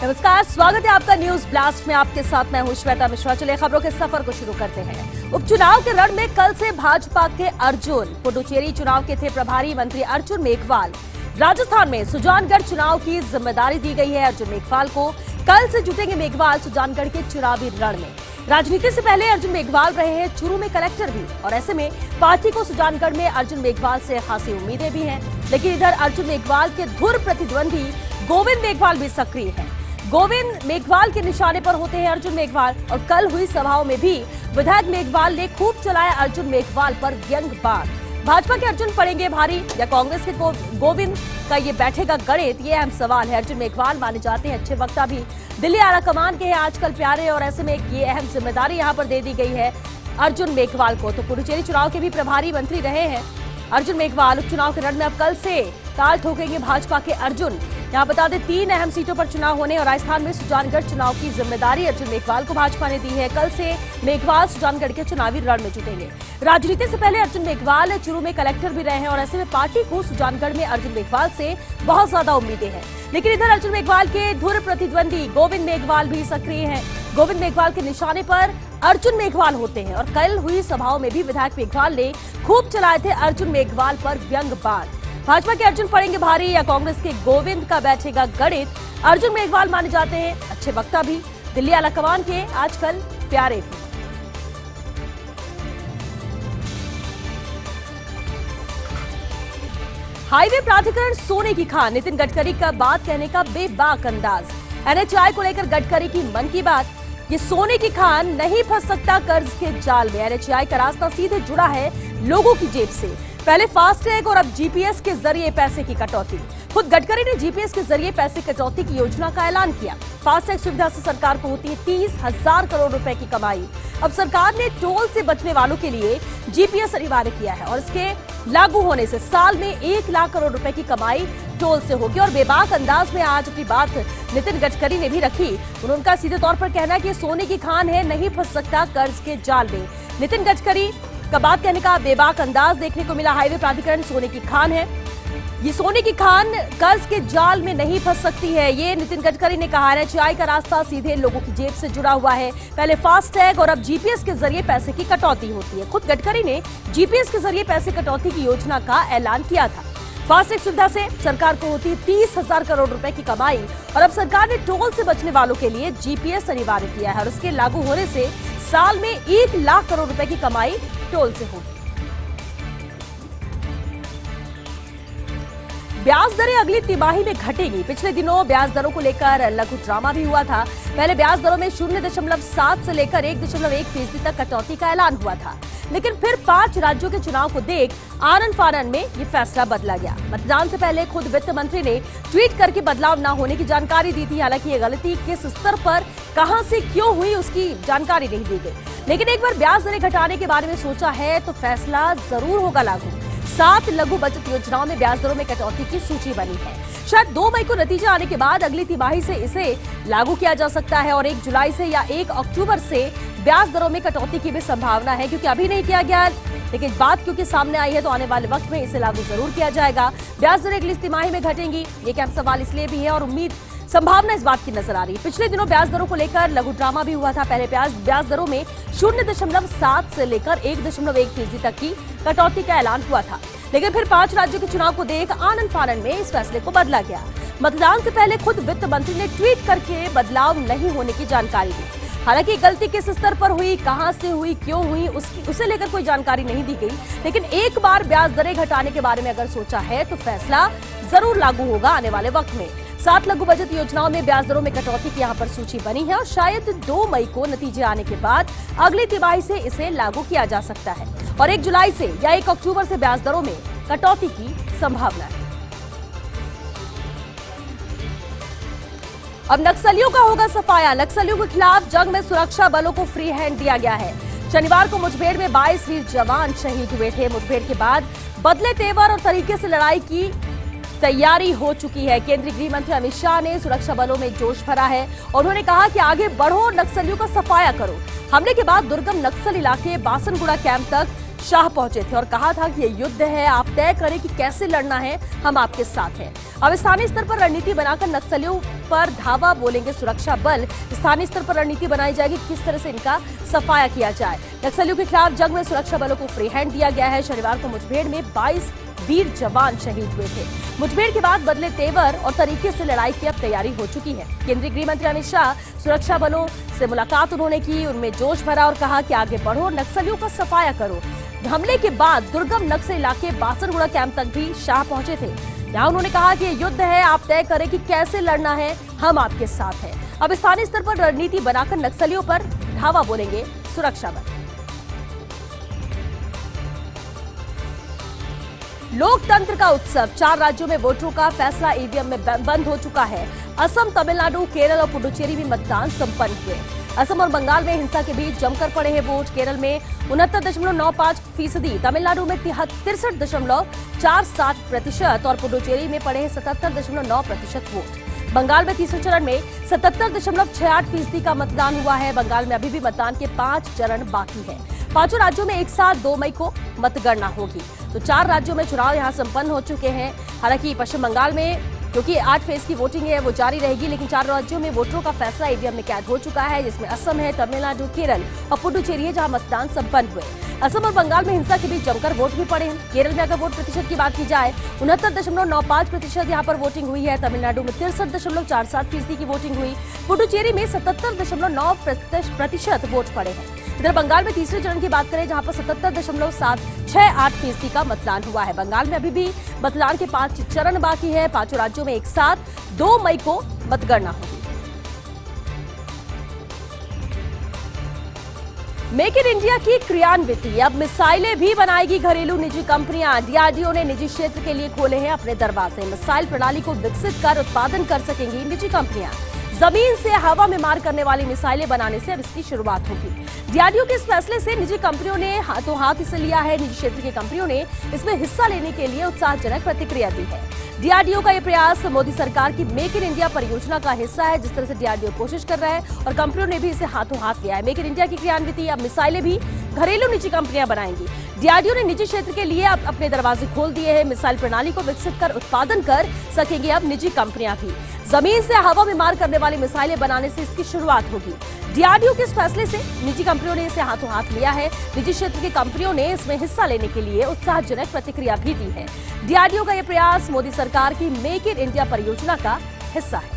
नमस्कार, स्वागत है आपका न्यूज ब्लास्ट में। आपके साथ मैं हूं श्वेता मिश्रा। चलिए खबरों के सफर को शुरू करते हैं। उपचुनाव के रण में कल से भाजपा के अर्जुन। पुडुचेरी चुनाव के थे प्रभारी मंत्री अर्जुन मेघवाल। राजस्थान में सुजानगढ़ चुनाव की जिम्मेदारी दी गई है अर्जुन मेघवाल को। कल से जुटेंगे मेघवाल सुजानगढ़ के चुनावी रण में। राजनीति से पहले अर्जुन मेघवाल रहे हैं चूरू में कलेक्टर भी, और ऐसे में पार्टी को सुजानगढ़ में अर्जुन मेघवाल से खासी उम्मीदें भी हैं। लेकिन इधर अर्जुन मेघवाल के धुर प्रतिद्वंदी गोविंद मेघवाल भी सक्रिय हैं। गोविंद मेघवाल के निशाने पर होते हैं अर्जुन मेघवाल, और कल हुई सभाओं में भी विधायक मेघवाल ने खूब चलाया अर्जुन मेघवाल पर व्यंग्यबाण। भाजपा के अर्जुन पड़ेंगे भारी या कांग्रेस के गोविंद का ये बैठेगा गणित, ये अहम सवाल है। अर्जुन मेघवाल माने जाते हैं अच्छे वक्ता भी, दिल्ली आला कमान के हैं आजकल प्यारे, और ऐसे में ये अहम जिम्मेदारी यहाँ पर दे दी गई है अर्जुन मेघवाल को। तो पुडुचेरी चुनाव के भी प्रभारी मंत्री रहे हैं अर्जुन मेघवाल। उपचुनाव के रण में अब कल से ताल ठोकेंगे भाजपा के अर्जुन। यहाँ बता दें 3 अहम सीटों पर चुनाव होने, और राजस्थान में सुजानगढ़ चुनाव की जिम्मेदारी अर्जुन मेघवाल को भाजपा ने दी है। कल से मेघवाल सुजानगढ़ के चुनावी रण में जुटेंगे। राजनीति से पहले अर्जुन मेघवाल चूरू में कलेक्टर भी रहे हैं, और ऐसे में पार्टी को सुजानगढ़ में अर्जुन मेघवाल से बहुत ज्यादा उम्मीदें हैं। लेकिन इधर अर्जुन मेघवाल के धुर प्रतिद्वंदी गोविंद मेघवाल भी सक्रिय हैं। गोविंद मेघवाल के निशाने पर अर्जुन मेघवाल होते हैं, और कल हुई सभाओं में भी विधायक मेघवाल ने खूब चलाए थे अर्जुन मेघवाल पर व्यंग्यबाण। भाजपा के अर्जुन पड़ेंगे भारी या कांग्रेस के गोविंद का बैठेगा गणित। अर्जुन मेघवाल माने जाते हैं अच्छे वक्ता भी, दिल्ली आला कमान के आजकल प्यारे भी। हाईवे प्राधिकरण सोने की खान, नितिन गडकरी का बात कहने का बेबाक अंदाज। एनएचआई को लेकर गडकरी की मन की बात। ये सोने की खान नहीं फंस सकता कर्ज के जाल में। एनएचआई का रास्ता सीधे जुड़ा है लोगों की जेब से। पहले फास्टैग और अब जीपीएस के जरिए पैसे की कटौती। खुद गडकरी ने जीपीएस के जरिए पैसे कटौती की योजना का ऐलान किया। फास्टैग सुविधा से सरकार को होती है 30,000 करोड़ रुपए की कमाई। अब सरकार ने टोल से बचने वालों के लिए जीपीएस अनिवार्य किया है, और इसके लागू होने से साल में 1 लाख करोड़ रुपए की कमाई टोल से होगी। और बेबाक अंदाज में आज अपनी बात नितिन गडकरी ने भी रखी। उनका सीधे तौर पर कहना है कि सोने की खान है, नहीं फंस सकता कर्ज के जाल में। नितिन गडकरी का बात कहने का बेबाक अंदाज देखने को मिला। हाईवे प्राधिकरण सोने की खान है, ये सोने की खान कर्ज के जाल में नहीं फंस सकती है, ये नितिन गडकरी ने कहा। एनएचआई का रास्ता सीधे लोगों की जेब से जुड़ा हुआ है। पहले फास्टैग और अब जीपीएस के जरिए पैसे की कटौती होती है। खुद गडकरी ने जीपीएस के जरिए पैसे कटौती की योजना का ऐलान किया था। फास्टैग सुविधा से सरकार को होती है 30,000 करोड़ रुपए की कमाई, और अब सरकार ने टोल से बचने वालों के लिए जीपीएस अनिवार्य किया है, और उसके लागू होने से साल में 1 लाख करोड़ रुपए की कमाई टोल से होगी। ब्याज दरें अगली तिमाही में घटेगी। पिछले दिनों ब्याज दरों को लेकर लघु ड्रामा भी हुआ था। पहले ब्याज दरों में 0.7 से लेकर 1.1% तक कटौती का ऐलान हुआ था, लेकिन फिर 5 राज्यों के चुनाव को देख आनन फानन में ये फैसला बदला गया। मतदान से पहले खुद वित्त मंत्री ने ट्वीट करके बदलाव न होने की जानकारी दी थी। हालांकि ये गलती किस स्तर पर, कहां से, क्यों हुई, उसकी जानकारी नहीं दी गई। लेकिन एक बार ब्याज दरें घटाने के बारे में सोचा है तो फैसला जरूर होगा लागू। 7 लघु बचत योजनाओं में ब्याज दरों में कटौती की सूची बनी है। शायद 2 मई को नतीजा आने के बाद अगली तिमाही से इसे लागू किया जा सकता है, और 1 जुलाई से या 1 अक्टूबर से ब्याज दरों में कटौती की भी संभावना है, क्योंकि अभी नहीं किया गया। लेकिन बात क्योंकि सामने आई है तो आने वाले वक्त में इसे लागू जरूर किया जाएगा। ब्याज दरें अगली तिमाही में घटेंगी, ये अहम सवाल इसलिए भी है, और उम्मीद संभावना इस बात की नजर आ रही है। पिछले दिनों ब्याज दरों को लेकर लघु ड्रामा भी हुआ था। पहले ब्याज दरों में 0.7 से लेकर 1.1% तक की कटौती का ऐलान हुआ था, लेकिन फिर 5 राज्यों के चुनाव को देख आनन फानन में इस फैसले को बदला गया। मतदान से पहले खुद वित्त मंत्री ने ट्वीट करके बदलाव नहीं होने की जानकारी दी। हालांकि गलती किस स्तर पर हुई, कहां से हुई, क्यों हुई, उसे लेकर कोई जानकारी नहीं दी गई। लेकिन एक बार ब्याज दरें घटाने के बारे में अगर सोचा है तो फैसला जरूर लागू होगा आने वाले वक्त में। 7 लघु बचत योजनाओं में ब्याज दरों में कटौती की यहाँ पर सूची बनी है, और शायद 2 मई को नतीजे आने के बाद अगली तिमाही से इसे लागू किया जा सकता है, और 1 जुलाई से या 1 अक्टूबर से ब्याज दरों में कटौती की संभावना है। अब नक्सलियों का होगा सफाया। नक्सलियों के खिलाफ जंग में सुरक्षा बलों को फ्री हैंड दिया गया है। शनिवार को मुठभेड़ में 22 वीर जवान शहीद हुए थे। मुठभेड़ के बाद बदले तेवर और तरीके से लड़ाई की तैयारी हो चुकी है। केंद्रीय गृह मंत्री अमित शाह ने सुरक्षा बलों में जोश भरा है, और उन्होंने कहा कि आगे बढ़ो और नक्सलियों का सफाया करो। हमले के बाद दुर्गम नक्सल इलाके बासनगुड़ा कैंप तक शाह पहुंचे थे और कहा था कि ये युद्ध है, आप तय करें कि कैसे लड़ना है, हम आपके साथ हैं। अब स्थानीय स्तर पर रणनीति बनाकर नक्सलियों पर धावा बोलेंगे सुरक्षा बल। स्थानीय स्तर पर रणनीति बनाई जाएगी, किस तरह से इनका सफाया किया जाए। नक्सलियों के खिलाफ जंग में सुरक्षा बलों को फ्री हैंड दिया गया है। शनिवार को मुठभेड़ में 22 वीर जवान शहीद हुए थे। मुठभेड़ के बाद बदले तेवर और तरीके से लड़ाई की अब तैयारी हो चुकी है। केंद्रीय गृह मंत्री अमित शाह सुरक्षा बलों से मुलाकात उन्होंने की, उनमें जोश भरा और कहा कि आगे बढ़ो, नक्सलियों का सफाया करो। हमले के बाद दुर्गम नक्सल इलाके बासनगुड़ा कैंप तक भी शाह पहुंचे थे। यहाँ उन्होंने कहा कि ये युद्ध है, आप तय करें कि कैसे लड़ना है, हम आपके साथ हैं। अब स्थानीय स्तर पर रणनीति बनाकर नक्सलियों पर धावा बोलेंगे सुरक्षा बल। लोकतंत्र का उत्सव, 4 राज्यों में वोटरों का फैसला ईवीएम में बंद हो चुका है। असम, तमिलनाडु, केरल और पुडुचेरी में मतदान संपन्न हुए। असम और बंगाल में हिंसा के बीच जमकर पड़े हैं वोट। केरल में 69.95%, तमिलनाडु में 63.47% और पुडुचेरी में पड़े हैं 77.9% वोट। बंगाल में तीसरे चरण में 77.68% का मतदान हुआ है। बंगाल में अभी भी मतदान के 5 चरण बाकी है। 5 राज्यों में एक साथ 2 मई को मतगणना होगी। तो 4 राज्यों में चुनाव यहां संपन्न हो चुके हैं। हालांकि पश्चिम बंगाल में क्योंकि 8 फेज की वोटिंग है वो जारी रहेगी, लेकिन 4 राज्यों में वोटरों का फैसला ईवीएम में कैद हो चुका है, जिसमें असम है, तमिलनाडु, केरल और पुडुचेरी है, जहां मतदान संपन्न हुए। असम और बंगाल में हिंसा के बीच जमकर वोट भी पड़े हैं। केरल में अगर वोट प्रतिशत की बात की जाए 69.95% यहाँ पर वोटिंग हुई है। तमिलनाडु में 63.47% की वोटिंग हुई। पुडुचेरी में 77.9% वोट पड़े हैं। इधर बंगाल में तीसरे चरण की बात करें, जहां पर 77.768% का मतदान हुआ है। बंगाल में अभी भी मतदान के 5 चरण बाकी है। 5 राज्यों में एक साथ 2 मई को मतगणना होगी। मेक इन इंडिया की क्रियान्विति, अब मिसाइलें भी बनाएगी घरेलू निजी कंपनियां। डीआरडीओ ने निजी क्षेत्र के लिए खोले हैं अपने दरवाजे। मिसाइल प्रणाली को विकसित कर उत्पादन कर सकेंगी निजी कंपनियां। जमीन से हवा में मार करने वाली मिसाइलें बनाने से अब इसकी शुरुआत होगी। डीआरडीओ के इस फैसले से निजी कंपनियों ने हाथों हाथ इसे लिया है। निजी क्षेत्र की कंपनियों ने इसमें हिस्सा लेने के लिए उत्साहजनक प्रतिक्रिया दी है। डीआरडीओ का यह प्रयास मोदी सरकार की मेक इन इंडिया परियोजना का हिस्सा है। जिस तरह से डीआरडीओ कोशिश कर रहा है और कंपनियों ने भी इसे हाथों हाथ लिया है। मेक इन इंडिया की क्रियान्विति, अब मिसाइलें भी घरेलू निजी कंपनियां बनाएंगी। डीआरडीओ ने निजी क्षेत्र के लिए अब अपने दरवाजे खोल दिए हैं। मिसाइल प्रणाली को विकसित कर उत्पादन कर सकेंगे अब निजी कंपनियां भी। जमीन से हवा में मार करने वाली मिसाइलें बनाने से इसकी शुरुआत होगी। डीआरडीओ के इस फैसले से निजी कंपनियों ने इसे हाथों हाथ लिया है। निजी क्षेत्र की कंपनियों ने इसमें हिस्सा लेने के लिए उत्साहजनक प्रतिक्रिया भी दी है। डीआरडीओ का यह प्रयास मोदी सरकार की मेक इन इंडिया परियोजना का हिस्सा है।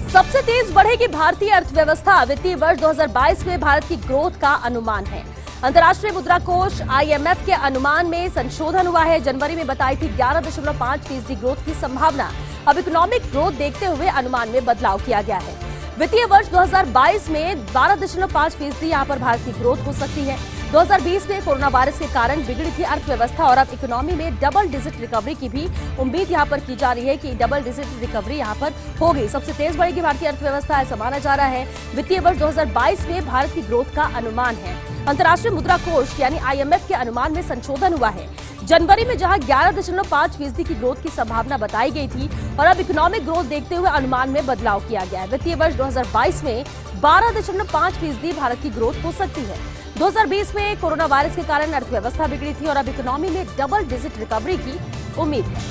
सबसे तेज बढ़ेगी भारतीय अर्थव्यवस्था, वित्तीय वर्ष 2022 में भारत की ग्रोथ का अनुमान है। अंतर्राष्ट्रीय मुद्रा कोष IMF के अनुमान में संशोधन हुआ है। जनवरी में बताई थी 11.5% ग्रोथ की संभावना। अब इकोनॉमिक ग्रोथ देखते हुए अनुमान में बदलाव किया गया है। वित्तीय वर्ष 2022 में 12.5% यहां पर भारत की ग्रोथ हो सकती है। 2020 में कोरोना वायरस के कारण बिगड़ी थी अर्थव्यवस्था और अब इकोनॉमी में डबल डिजिट रिकवरी की भी उम्मीद यहां पर की जा रही है कि डबल डिजिट रिकवरी यहां पर होगी। सबसे तेज बढ़ेगी भारतीय अर्थव्यवस्था ऐसा माना जा रहा है। वित्तीय वर्ष 2022 में भारत की ग्रोथ का अनुमान है। अंतर्राष्ट्रीय मुद्रा कोष यानी IMF के अनुमान में संशोधन हुआ है। जनवरी में जहां 11.5% की ग्रोथ की संभावना बताई गई थी और अब इकोनॉमिक ग्रोथ देखते हुए अनुमान में बदलाव किया गया है। वित्तीय वर्ष 2022 में 12.5% भारत की ग्रोथ हो सकती है। 2020 में कोरोना वायरस के कारण अर्थव्यवस्था बिगड़ी थी और अब इकोनॉमी में डबल डिजिट रिकवरी की उम्मीद है।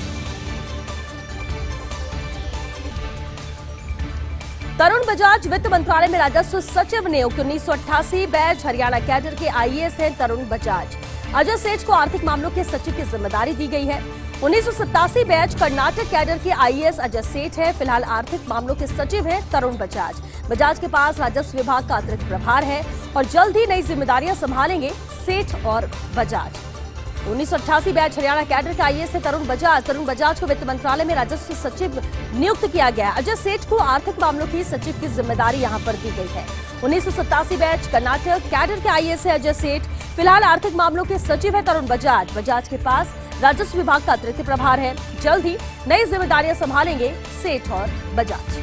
तरुण बजाज वित्त मंत्रालय में राजस्व सचिव नियुक्त। 1988 बैच हरियाणा कैडर के IAS हैं तरुण बजाज। अजय सेठ को आर्थिक मामलों के सचिव की जिम्मेदारी दी गई है। 1987 बैच कर्नाटक कैडर के IAS अजय सेठ है। फिलहाल आर्थिक मामलों के सचिव हैं तरुण बजाज। बजाज के पास राजस्व विभाग का अतिरिक्त प्रभार है और जल्द ही नई जिम्मेदारियां संभालेंगे सेठ और बजाज। 1988 बैच हरियाणा कैडर के IAS है तरुण बजाज। तरुण बजाज को वित्त मंत्रालय में राजस्व सचिव नियुक्त किया गया है। अजय सेठ को आर्थिक मामलों की सचिव की जिम्मेदारी यहां पर दी गई है। 1987 बैच कर्नाटक कैडर के IAS है अजय सेठ। फिलहाल आर्थिक मामलों के सचिव है तरुण बजाज। बजाज के पास राजस्व विभाग का अतिरिक्त प्रभार है। जल्द ही नई जिम्मेदारियां संभालेंगे सेठ और बजाज।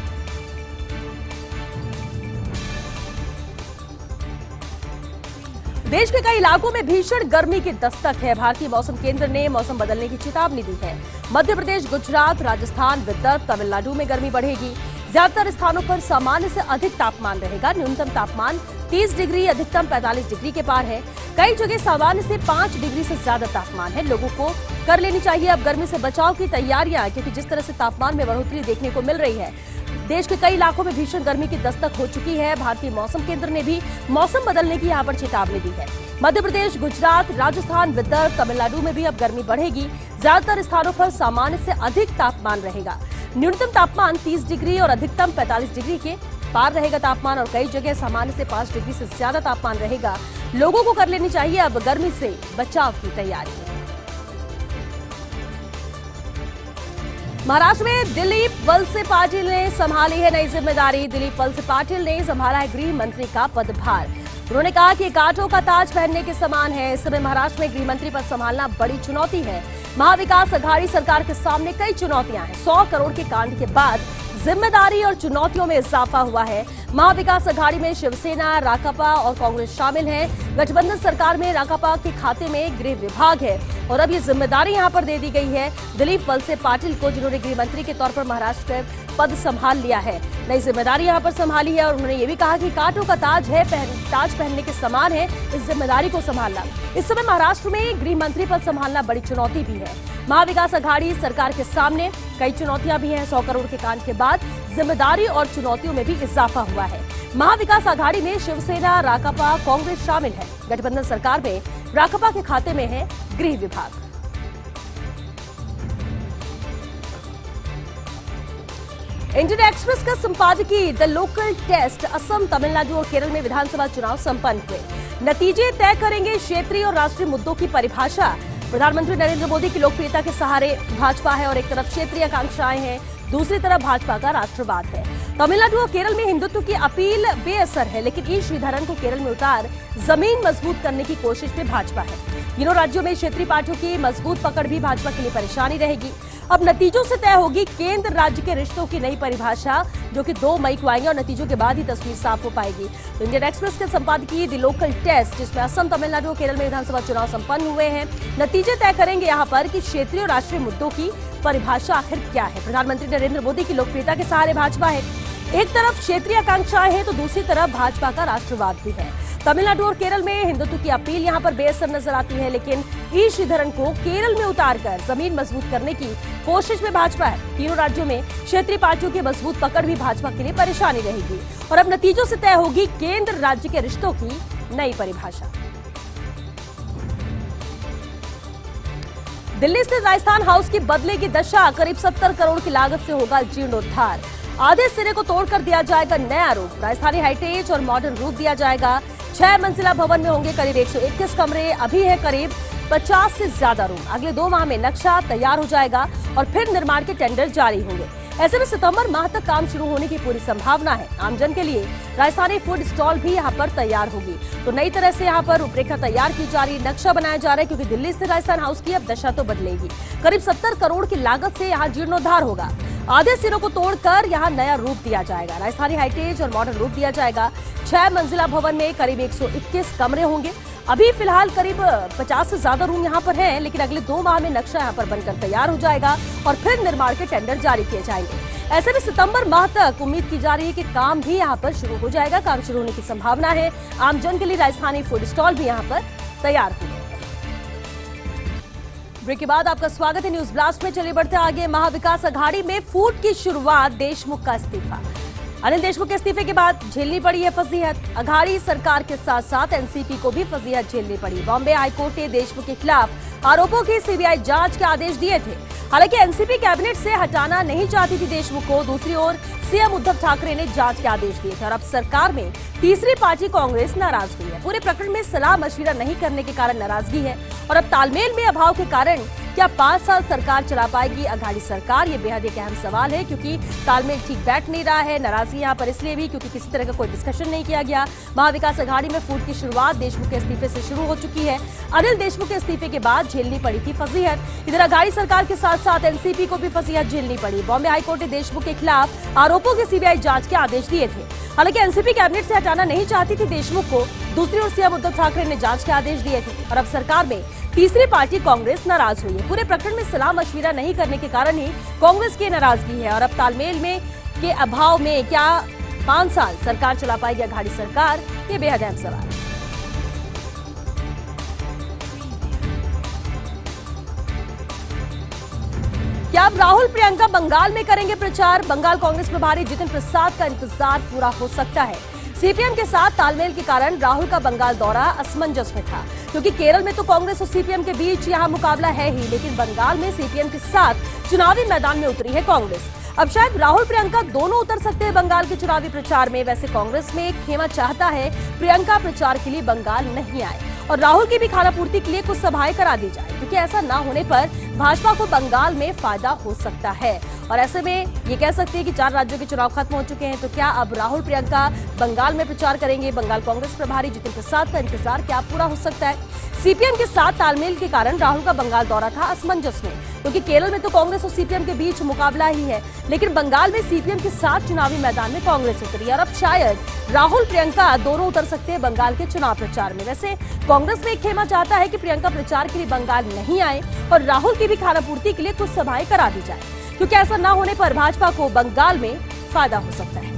देश के कई इलाकों में भीषण गर्मी की दस्तक है। भारतीय मौसम केंद्र ने मौसम बदलने की चेतावनी दी है। मध्य प्रदेश, गुजरात, राजस्थान, विदर्भ, तमिलनाडु में गर्मी बढ़ेगी। ज्यादातर स्थानों पर सामान्य से अधिक तापमान रहेगा। न्यूनतम तापमान 30 डिग्री, अधिकतम 45 डिग्री के पार है। कई जगह सामान्य से 5 डिग्री से ज्यादा तापमान है। लोगों को कर लेनी चाहिए अब गर्मी से बचाव की तैयारियां, क्योंकि जिस तरह से तापमान में बढ़ोतरी देखने को मिल रही है, देश के कई इलाकों में भीषण गर्मी की दस्तक हो चुकी है। भारतीय मौसम केंद्र ने भी मौसम बदलने की यहां पर चेतावनी दी है। मध्य प्रदेश, गुजरात, राजस्थान, विदर्भ, तमिलनाडु में भी अब गर्मी बढ़ेगी। ज्यादातर स्थानों पर सामान्य से अधिक तापमान रहेगा। न्यूनतम तापमान 30 डिग्री और अधिकतम 45 डिग्री के पार रहेगा तापमान, और कई जगह सामान्य से 5 डिग्री से ज्यादा तापमान रहेगा। लोगों को कर लेनी चाहिए अब गर्मी से बचाव की तैयारी। महाराष्ट्र में दिलीप वलसे पाटिल ने संभाली है नई जिम्मेदारी। दिलीप वलसे पाटिल ने संभाला है गृह मंत्री का पदभार। उन्होंने कहा कि कांटों का ताज पहनने के समान है। इस समय महाराष्ट्र में गृह मंत्री पद संभालना बड़ी चुनौती है। महाविकास अघाड़ी सरकार के सामने कई चुनौतियां हैं। 100 करोड़ के कांड के बाद जिम्मेदारी और चुनौतियों में इजाफा हुआ है। महाविकास अघाड़ी में शिवसेना, राकापा और कांग्रेस शामिल हैं। गठबंधन सरकार में राकापा के खाते में गृह विभाग है और अब ये जिम्मेदारी यहां पर दे दी गई है दिलीप वलसे पाटिल को, जिन्होंने गृह मंत्री के तौर पर महाराष्ट्र का पद संभाल लिया है। नई जिम्मेदारी यहां पर संभाली है और उन्होंने ये भी कहा कि कांटों का ताज पहनने के समान है इस जिम्मेदारी को संभालना। इस समय महाराष्ट्र में गृह मंत्री पद संभालना बड़ी चुनौती भी है। महाविकास अघाड़ी सरकार के सामने कई चुनौतियां भी हैं। 100 करोड़ के कांड के बाद जिम्मेदारी और चुनौतियों में भी इजाफा हुआ है। महाविकास अघाड़ी में शिवसेना, राकापा, कांग्रेस शामिल है। गठबंधन सरकार में राकापा के खाते में है गृह विभाग। इंडियन एक्सप्रेस का संपादकीय the local taste Assam, Tamil Nadu और केरल में विधानसभा चुनाव संपन्न हुए। नतीजे तय करेंगे क्षेत्रीय और राष्ट्रीय मुद्दों की परिभाषा। प्रधानमंत्री नरेंद्र मोदी की लोकप्रियता के सहारे भाजपा है और एक तरफ क्षेत्रीय आकांक्षाएं हैं, दूसरी तरफ भाजपा का राष्ट्रवाद है। तमिलनाडु और केरल में हिंदुत्व की अपील बेअसर है, लेकिन ई श्रीधरन को केरल में उतार जमीन मजबूत करने की कोशिश में भाजपा है। तीनों राज्यों में क्षेत्रीय पार्टियों की मजबूत पकड़ भी भाजपा के लिए परेशानी रहेगी। अब नतीजों से तय होगी केंद्र राज्य के रिश्तों की नई परिभाषा, जो कि 2 मई को आएंगे और नतीजों के बाद ही तस्वीर साफ हो पाएगी। तो इंडियन एक्सप्रेस के संपादकीय द लोकल टेस्ट, जिसमें असम, तमिलनाडु और केरल में विधानसभा चुनाव संपन्न हुए हैं, नतीजे तय करेंगे यहाँ पर कि क्षेत्रीय और राष्ट्रीय मुद्दों की परिभाषा आखिर क्या है। प्रधानमंत्री नरेंद्र मोदी की लोकप्रियता के सहारे भाजपा है। एक तरफ क्षेत्रीय आकांक्षाएं हैं तो दूसरी तरफ भाजपा का राष्ट्रवाद भी है। तमिलनाडु और केरल में हिंदुत्व की अपील यहां पर बेअसर नजर आती है, लेकिन ई श्रीधरन को केरल में उतारकर जमीन मजबूत करने की कोशिश में भाजपा है। तीनों राज्यों में क्षेत्रीय पार्टियों की मजबूत पकड़ भी भाजपा के लिए परेशानी रहेगी और अब नतीजों से तय होगी केंद्र राज्य के रिश्तों की नई परिभाषा। दिल्ली स्थित राजस्थान हाउस की बदलेगी दशा। करीब 70 करोड़ की लागत से होगा जीर्णोद्धार। आधे सिरे को तोड़कर दिया जाएगा नया रूप। राजस्थानी हेरिटेज और मॉडर्न रूप दिया जाएगा। 6 मंजिला भवन में होंगे करीब 121 कमरे। अभी है करीब 50 से ज्यादा रूम। अगले 2 माह में नक्शा तैयार हो जाएगा और फिर निर्माण के टेंडर जारी होंगे। ऐसे में सितंबर माह तक काम शुरू होने की पूरी संभावना है। आमजन के लिए राजस्थानी फूड स्टॉल भी यहाँ पर तैयार होगी। तो नई तरह से यहाँ पर रूपरेखा तैयार की जा रही, नक्शा बनाया जा रहा है, क्योंकि दिल्ली से राजस्थान हाउस की अब दशा तो बदलेगी। करीब 70 करोड़ की लागत से यहाँ जीर्णोद्धार होगा। आधे सिरों को तोड़कर यहाँ नया रूप दिया जाएगा। राजस्थानी हेरिटेज और मॉडर्न रूप दिया जाएगा। 6 मंजिला भवन में करीब 121 कमरे होंगे। अभी फिलहाल करीब 50 से ज्यादा रूम यहाँ पर हैं, लेकिन अगले 2 माह में नक्शा यहाँ पर बनकर तैयार हो जाएगा और फिर निर्माण के टेंडर जारी किए जाएंगे। ऐसे में सितंबर माह तक उम्मीद की जा रही है कि काम भी यहाँ पर शुरू हो जाएगा। काम शुरू होने की संभावना है। आमजन के लिए राजस्थानी फूड स्टॉल भी यहाँ पर तैयार होंगे। ब्रेक के बाद आपका स्वागत है न्यूज ब्लास्ट में। चलिए बढ़ते आगे। महाविकास अघाड़ी में फूट की शुरुआत, देशमुख का इस्तीफा। अनिल देशमुख के इस्तीफे के बाद झेलनी पड़ी है फजीहत। अघाड़ी सरकार के साथ साथ एनसीपी को भी फजीहत झेलनी पड़ी। बॉम्बे हाईकोर्ट ने देशमुख के खिलाफ आरोपों की सीबीआई जांच के आदेश दिए थे। हालांकि एनसीपी कैबिनेट से हटाना नहीं चाहती थी देशमुख को। दूसरी ओर सीएम उद्धव ठाकरे ने जांच के आदेश दिए थे और अब सरकार में तीसरी पार्टी कांग्रेस नाराज हुई है। पूरे प्रकरण में सलाह मशविरा नहीं करने के कारण नाराजगी है और अब तालमेल में अभाव के कारण क्या 5 साल सरकार चला पाएगी अघाड़ी सरकार? ये बेहद एक अहम सवाल है, क्योंकि तालमेल ठीक बैठ नहीं रहा है। नाराजगी यहाँ पर इसलिए भी क्योंकि किसी तरह का कोई डिस्कशन नहीं किया गया। महाविकास अघाड़ी में फूट की शुरुआत देशमुख के इस्तीफे से शुरू हो चुकी है। अनिल देशमुख के इस्तीफे के बाद झेलनी पड़ी थी फजीहत। इधर अघाड़ी सरकार के साथ साथ एनसीपी को भी फजीहत झेलनी पड़ी। बॉम्बे हाईकोर्ट ने देशमुख के खिलाफ आरोपों की सीबीआई जांच के आदेश दिए थे। हालांकि एनसीपी कैबिनेट से हटाना नहीं चाहती थी देशमुख को। दूसरी ओर सीएम उद्धव ठाकरे ने जांच के आदेश दिए थे और अब सरकार में तीसरी पार्टी कांग्रेस नाराज हुई है। पूरे प्रकरण में सलाह मशविरा नहीं करने के कारण ही कांग्रेस की नाराजगी है और अब तालमेल में के अभाव में क्या 5 साल सरकार चला पाएगी अघाड़ी सरकार, ये बेहद अहम सवाल है। क्या अब राहुल प्रियंका बंगाल में करेंगे प्रचार? बंगाल कांग्रेस प्रभारी जितिन प्रसाद का इंतजार पूरा हो सकता है। सीपीएम के साथ तालमेल के कारण राहुल का बंगाल दौरा असमंजस में था, क्योंकि केरल में तो कांग्रेस और सीपीएम के बीच यहां मुकाबला है ही, लेकिन बंगाल में सीपीएम के साथ चुनावी मैदान में उतरी है कांग्रेस। अब शायद राहुल प्रियंका दोनों उतर सकते हैं बंगाल के चुनावी प्रचार में। वैसे कांग्रेस में एक खेमा चाहता है प्रियंका प्रचार के लिए बंगाल नहीं आए और राहुल की भी खानापूर्ति के लिए कुछ सभाएं करा दी जाए, क्योंकि ऐसा ना होने पर भाजपा को बंगाल में फायदा हो सकता है। और ऐसे में ये कह सकते हैं कि 4 राज्यों के चुनाव खत्म हो चुके हैं, तो क्या अब राहुल प्रियंका बंगाल में प्रचार करेंगे? बंगाल कांग्रेस प्रभारी जितिन प्रसाद का इंतजार क्या पूरा हो सकता है? सीपीएम के साथ तालमेल के कारण राहुल का बंगाल दौरा था असमंजस में, क्योंकि केरल में तो कांग्रेस और सीपीएम के बीच मुकाबला ही है, लेकिन बंगाल में सीपीएम के साथ चुनावी मैदान में कांग्रेस उतरी और अब शायद राहुल प्रियंका दोनों उतर सकते हैं बंगाल के चुनाव प्रचार में। वैसे कांग्रेस में एक खेमा चाहता है कि प्रियंका प्रचार के लिए बंगाल नहीं आए और राहुल की भी खानापूर्ति के लिए कुछ सभाएं करा दी जाए, क्योंकि ऐसा न होने पर भाजपा को बंगाल में फायदा हो सकता है।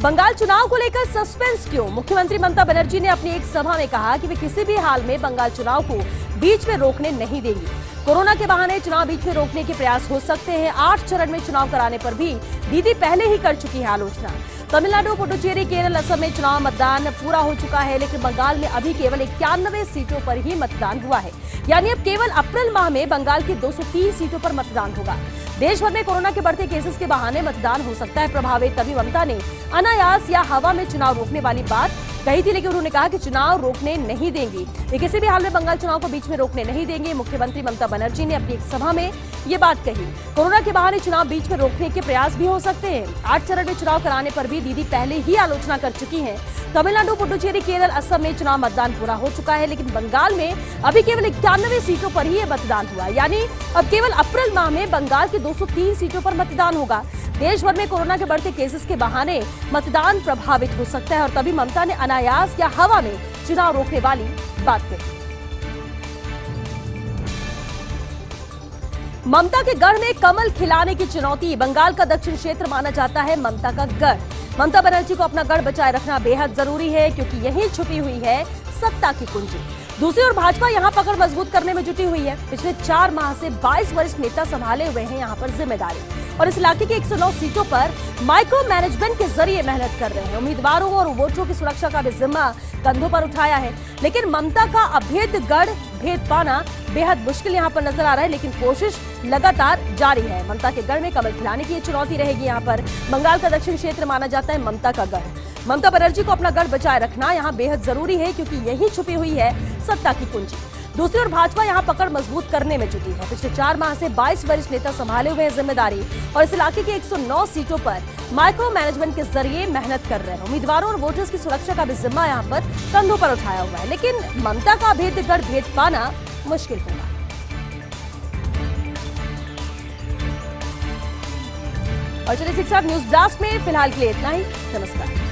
बंगाल चुनाव को लेकर सस्पेंस क्यों? मुख्यमंत्री ममता बनर्जी ने अपनी एक सभा में कहा कि वे किसी भी हाल में बंगाल चुनाव को बीच में रोकने नहीं देंगी। कोरोना के बहाने चुनाव बीच में रोकने के प्रयास हो सकते हैं। 8 चरण में चुनाव कराने पर भी दीदी पहले ही कर चुकी है आलोचना। तमिलनाडु, पुडुचेरी, केरल, असम में चुनाव मतदान पूरा हो चुका है, लेकिन बंगाल में अभी केवल 91 सीटों पर ही मतदान हुआ है। यानी अब केवल अप्रैल माह में बंगाल की 230 सीटों पर मतदान होगा। देश भर में कोरोना के बढ़ते केसेस के बहाने मतदान हो सकता है प्रभावित। तभी ममता ने अनायास या हवा में चुनाव रोकने वाली बात कही थी, लेकिन उन्होंने कहा कि चुनाव रोकने नहीं देंगी। वे किसी भी हाल में बंगाल चुनाव को बीच में रोकने नहीं देंगे। मुख्यमंत्री ममता बनर्जी ने अपनी एक सभा में ये बात कही। कोरोना के बहाने चुनाव बीच में रोकने के प्रयास भी हो सकते हैं। 8 चरण में चुनाव कराने पर भी दीदी पहले ही आलोचना कर चुकी हैं। तमिलनाडु, पुडुचेरी, केरल, असम में चुनाव मतदान पूरा हो चुका है, लेकिन बंगाल में अभी केवल 91 सीटों पर ही मतदान हुआ। यानी अब केवल अप्रैल माह में बंगाल की 203 सीटों पर मतदान होगा। देश भर में कोरोना के बढ़ते केसेस के बहाने मतदान प्रभावित हो सकता है और तभी ममता ने अनायास या हवा में चुनाव रोकने वाली बात कही। ममता के गढ़ में कमल खिलाने की चुनौती। बंगाल का दक्षिण क्षेत्र माना जाता है ममता का गढ़। ममता बनर्जी को अपना गढ़ बचाए रखना बेहद जरूरी है, क्योंकि यहीं छुपी हुई है सत्ता की कुंजी। दूसरी ओर भाजपा यहां पकड़ मजबूत करने में जुटी हुई है। पिछले 4 माह से 22 वरिष्ठ नेता संभाले हुए हैं यहां पर जिम्मेदारी, और इस इलाके की 109 सीटों पर माइक्रो मैनेजमेंट के जरिए मेहनत कर रहे हैं। उम्मीदवारों और वोटरों की सुरक्षा का भी जिम्मा कंधों पर उठाया है, लेकिन ममता का अभेद गढ़ भेद पाना बेहद मुश्किल यहां पर नजर आ रहा है, लेकिन कोशिश लगातार जारी है। ममता के गढ़ में कमल खिलाने की चुनौती रहेगी। यहां पर बंगाल का दक्षिण क्षेत्र माना जाता है ममता का गढ़। ममता बनर्जी को अपना गढ़ बचाए रखना यहां बेहद जरूरी है, क्योंकि यही छुपी हुई है सत्ता की कुंजी। दूसरी ओर भाजपा यहां पकड़ मजबूत करने में जुटी है। पिछले 4 माह से 22 वरिष्ठ नेता संभाले हुए हैं जिम्मेदारी, और इस इलाके की 109 सीटों पर माइक्रो मैनेजमेंट के जरिए मेहनत कर रहे हैं। उम्मीदवारों और वोटर्स की सुरक्षा का भी जिम्मा यहां पर कंधों पर उठाया हुआ है, लेकिन ममता का अभेद्यगढ़ भेद पाना मुश्किल होगा। और चलिए 6 न्यूज ब्लास्ट में फिलहाल के लिए इतना ही। नमस्कार।